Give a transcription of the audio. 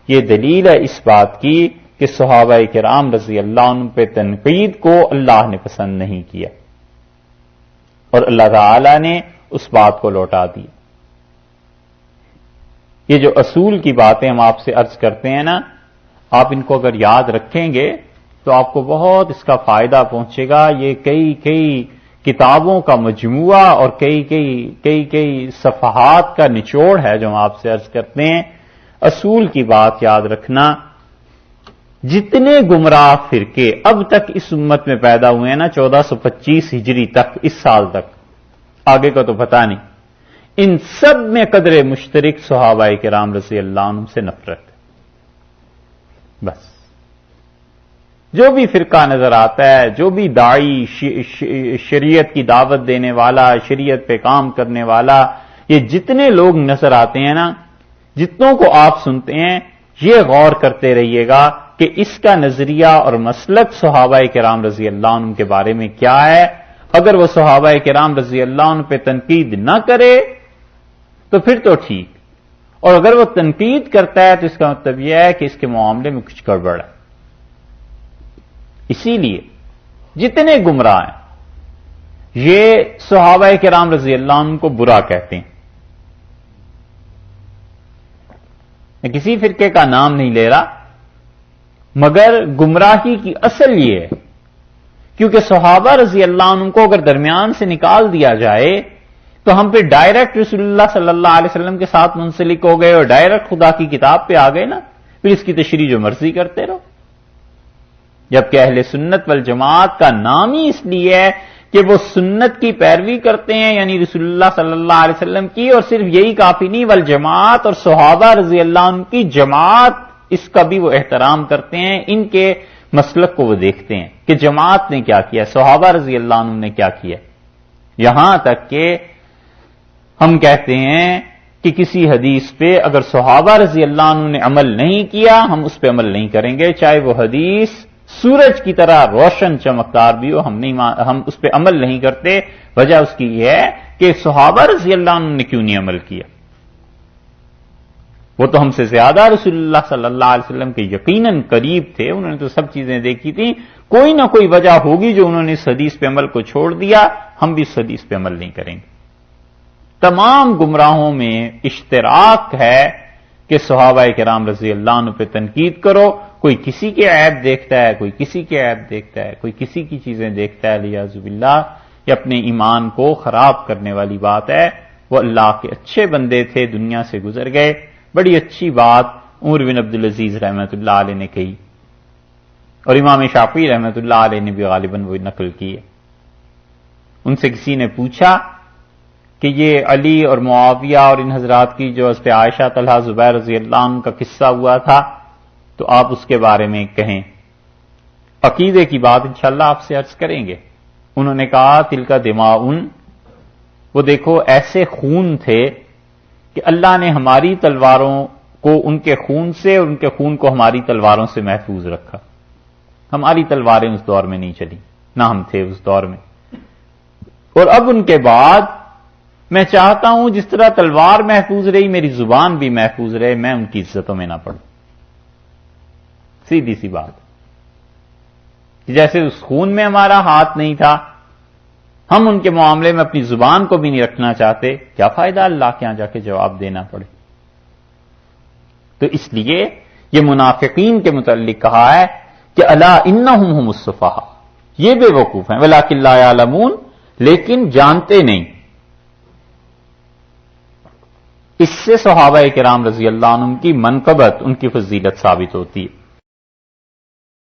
یہ دلیل ہے اس بات کی کہ صحابہ کرام رضی اللہ عنہ پہ تنقید کو اللہ نے پسند نہیں کیا اور اللہ تعالی نے اس بات کو لوٹا دی. یہ جو اصول کی باتیں ہم آپ سے عرض کرتے ہیں نا، آپ ان کو اگر یاد رکھیں گے تو آپ کو بہت اس کا فائدہ پہنچے گا. یہ کئی کتابوں کا مجموعہ اور کئی صفحات کا نچوڑ ہے جو ہم آپ سے عرض کرتے ہیں. اصول کی بات یاد رکھنا، جتنے گمراہ فرقے اب تک اس امت میں پیدا ہوئے ہیں نا، 1425 ہجری تک، اس سال تک، آگے کا تو پتہ نہیں، ان سب میں قدر مشترک صحابہ کرام رضی اللہ عنہ سے نفرت ہے. بس جو بھی فرقہ نظر آتا ہے، جو بھی داعی شریعت کی دعوت دینے والا، شریعت پہ کام کرنے والا، یہ جتنے لوگ نظر آتے ہیں نا، جتنوں کو آپ سنتے ہیں، یہ غور کرتے رہیے گا کہ اس کا نظریہ اور مسلک صحابہ کرام رضی اللہ عنہ کے بارے میں کیا ہے. اگر وہ صحابہ کرام رضی اللہ عنہ پہ تنقید نہ کرے تو پھر تو ٹھیک، اور اگر وہ تنقید کرتا ہے تو اس کا مطلب یہ ہے کہ اس کے معاملے میں کچھ گڑبڑ ہے. اسی لیے جتنے گمراہ ہیں یہ صحابہ کرام رضی اللہ عنہ کو برا کہتے ہیں. میں کسی فرقے کا نام نہیں لے رہا، مگر گمراہی کی اصل یہ ہے کیونکہ صحابہ رضی اللہ عنہ کو اگر درمیان سے نکال دیا جائے تو ہم پہ ڈائریکٹ رسول اللہ صلی اللہ علیہ وسلم کے ساتھ منسلک ہو گئے اور ڈائریکٹ خدا کی کتاب پہ آ گئے نا، پھر اس کی تشریح جو مرضی کرتے رہو. جبکہ اہل سنت والجماعت کا نام ہی اس لیے ہے کہ وہ سنت کی پیروی کرتے ہیں، یعنی رسول اللہ صلی اللہ علیہ وسلم کی، اور صرف یہی کافی نہیں، والجماعت اور صحابہ رضی اللہ عنہ کی جماعت، اس کا بھی وہ احترام کرتے ہیں. ان کے مسلک کو وہ دیکھتے ہیں کہ جماعت نے کیا کیا، صحابہ رضی اللہ عنہ نے کیا کیا. یہاں تک کہ ہم کہتے ہیں کہ کسی حدیث پہ اگر صحابہ رضی اللہ عنہ نے عمل نہیں کیا، ہم اس پہ عمل نہیں کریں گے، چاہے وہ حدیث سورج کی طرح روشن چمکدار بھی ہو، ہم اس پہ عمل نہیں کرتے. وجہ اس کی یہ ہے کہ صحابہ رضی اللہ عنہ نے کیوں نہیں عمل کیا؟ وہ تو ہم سے زیادہ رسول اللہ صلی اللہ علیہ وسلم کے یقیناً قریب تھے، انہوں نے تو سب چیزیں دیکھی تھیں. کوئی نہ کوئی وجہ ہوگی جو انہوں نے اس حدیث پہ عمل کو چھوڑ دیا، ہم بھی اس حدیث پہ عمل نہیں کریں گے. تمام گمراہوں میں اشتراک ہے کہ صحابہ کرام رضی اللہ عنہ پہ تنقید کرو. کوئی کسی کے عیب دیکھتا ہے، کوئی کسی کے عیب دیکھتا ہے، کوئی کسی کی چیزیں دیکھتا ہے، لیاذ باللہ، یہ اپنے ایمان کو خراب کرنے والی بات ہے. وہ اللہ کے اچھے بندے تھے، دنیا سے گزر گئے. بڑی اچھی بات عمر بن عبدالعزیز رحمۃ اللہ علیہ نے کہی، اور امام شافعی رحمۃ اللہ علیہ نے بھی غالباً وہ نقل کی ہے. ان سے کسی نے پوچھا کہ یہ علی اور معاویہ اور ان حضرات کی جو حضرت عائشہ، طلحہ، زبیر رضی اللہ عنہ کا قصہ ہوا تھا، تو آپ اس کے بارے میں کہیں. عقیدے کی بات انشاءاللہ آپ سے عرض کریں گے. انہوں نے کہا تلک دماؤن، وہ دیکھو ایسے خون تھے کہ اللہ نے ہماری تلواروں کو ان کے خون سے اور ان کے خون کو ہماری تلواروں سے محفوظ رکھا. ہماری تلواریں اس دور میں نہیں چلی، نہ ہم تھے اس دور میں. اور اب ان کے بعد میں چاہتا ہوں جس طرح تلوار محفوظ رہی، میری زبان بھی محفوظ رہے، میں ان کی عزتوں میں نہ پڑوں. سیدھی سی بات، جیسے اس خون میں ہمارا ہاتھ نہیں تھا، ہم ان کے معاملے میں اپنی زبان کو بھی نہیں رکھنا چاہتے. کیا فائدہ اللہ کے یہاں جا کے جواب دینا پڑے. تو اس لیے یہ منافقین کے متعلق کہا ہے کہ الا انہم هم السفہاء، یہ بے وقوف ہیں، ولکن لا یعلمون، لیکن جانتے نہیں. اس سے صحابہ کرام رضی اللہ عنہم کی منقبت، ان کی فضیلت ثابت ہوتی ہے.